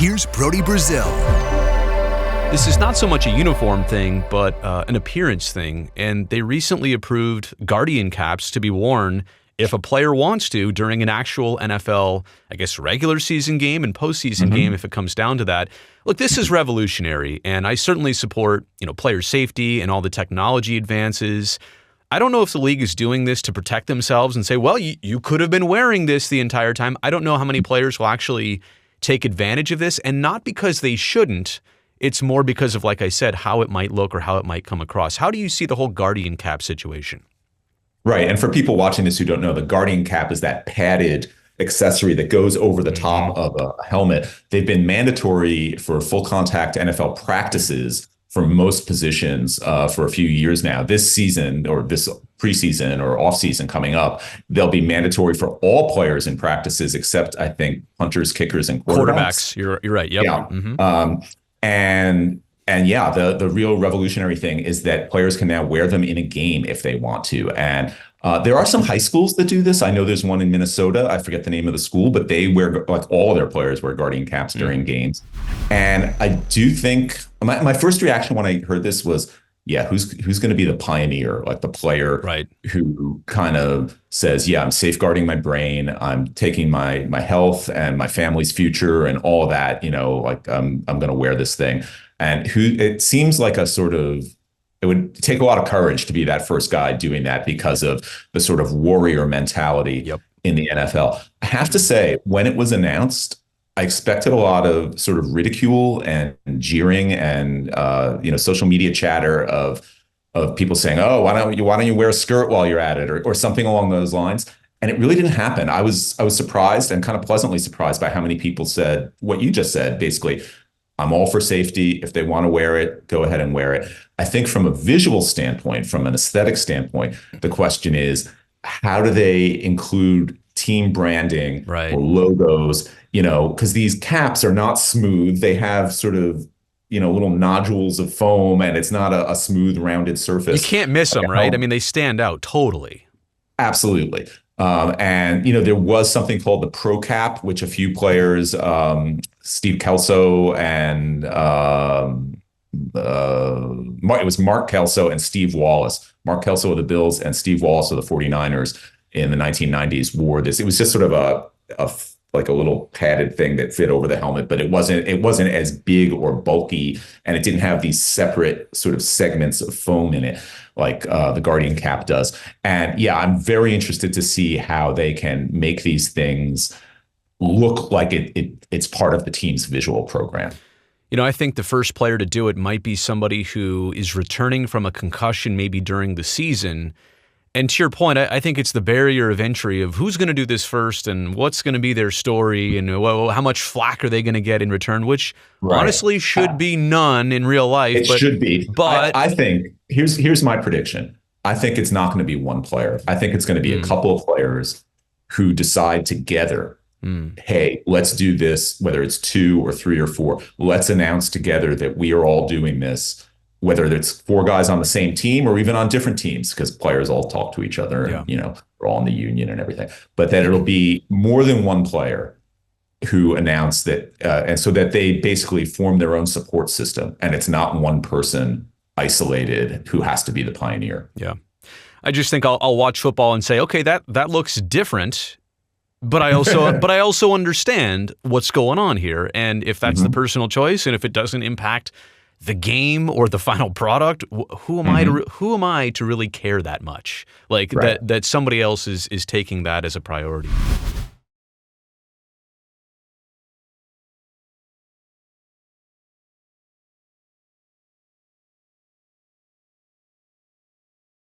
Here's Brody Brazil. This is not so much a uniform thing, but an appearance thing. And they recently approved Guardian caps to be worn if a player wants to during an actual NFL, I guess, regular season game and postseason game if it comes down to that. Look, this is revolutionary, and I certainly support, player safety and all the technology advances. I don't know if the league is doing this to protect themselves and say, well, you could have been wearing this the entire time. I don't know how many players will actually take advantage of this, and not because they shouldn't. It's more because of, like I said, how it might look or how it might come across. How do you see the whole Guardian cap situation? Right. And for people watching this who don't know, the Guardian cap is that padded accessory that goes over the top of a helmet. They've been mandatory for full contact NFL practices for most positions for a few years now. This season or this preseason or offseason coming up, they'll be mandatory for all players in practices except, I think, punters, kickers, and quarterbacks. You're right. Yep. Yeah. And yeah, the real revolutionary thing is that players can now wear them in a game if they want to. And there are some high schools that do this. I know there's one in Minnesota. I forget the name of the school, but they wear, like, all their players wear Guardian caps during games. And I do think my first reaction when I heard this was, yeah, who's going to be the pioneer, like the player who kind of says, yeah, I'm safeguarding my brain, I'm taking my health and my family's future and all that, like I'm going to wear this thing. And it seems like it would take a lot of courage to be that first guy doing that because of the sort of warrior mentality in the NFL. I have to say, when it was announced, I expected a lot of sort of ridicule and jeering and social media chatter of people saying, "Oh, why don't you wear a skirt while you're at it," or something along those lines. And it really didn't happen. I was surprised and kind of pleasantly surprised by how many people said what you just said. Basically, I'm all for safety. If they want to wear it, go ahead and wear it. I think from a visual standpoint, from an aesthetic standpoint, the question is, how do they include team branding or logos? Because these caps are not smooth. They have sort of, little nodules of foam, and it's not a smooth, rounded surface. You can't miss them, right? I mean, they stand out totally. Absolutely. And there was something called the Pro Cap, which a few players, Steve Kelso and it was Mark Kelso and Steve Wallace. Mark Kelso of the Bills and Steve Wallace of the 49ers in the 1990s wore this. It was just sort of a little padded thing that fit over the helmet, but it wasn't as big or bulky, and it didn't have these separate sort of segments of foam in it like the Guardian cap does. And yeah, I'm very interested to see how they can make these things look like it's part of the team's visual program. I think the first player to do it might be somebody who is returning from a concussion maybe during the season. And to your point, I think it's the barrier of entry of who's going to do this first and what's going to be their story and how much flack are they going to get in return, which honestly should be none in real life. It should be. But I think here's my prediction. I think it's not going to be one player. I think it's going to be a couple of players who decide together, hey, let's do this, whether it's 2 or 3 or 4. Let's announce together that we are all doing this, whether it's 4 guys on the same team or even on different teams, because players all talk to each other, and, we're all in the union and everything. But that it'll be more than one player who announced that, and so that they basically form their own support system, and it's not one person isolated who has to be the pioneer. Yeah. I just think I'll watch football and say, okay, that looks different, but I also understand what's going on here. And if that's the personal choice, and if it doesn't impact the game or the final product, who am I to really care that much? Like that somebody else is taking that as a priority.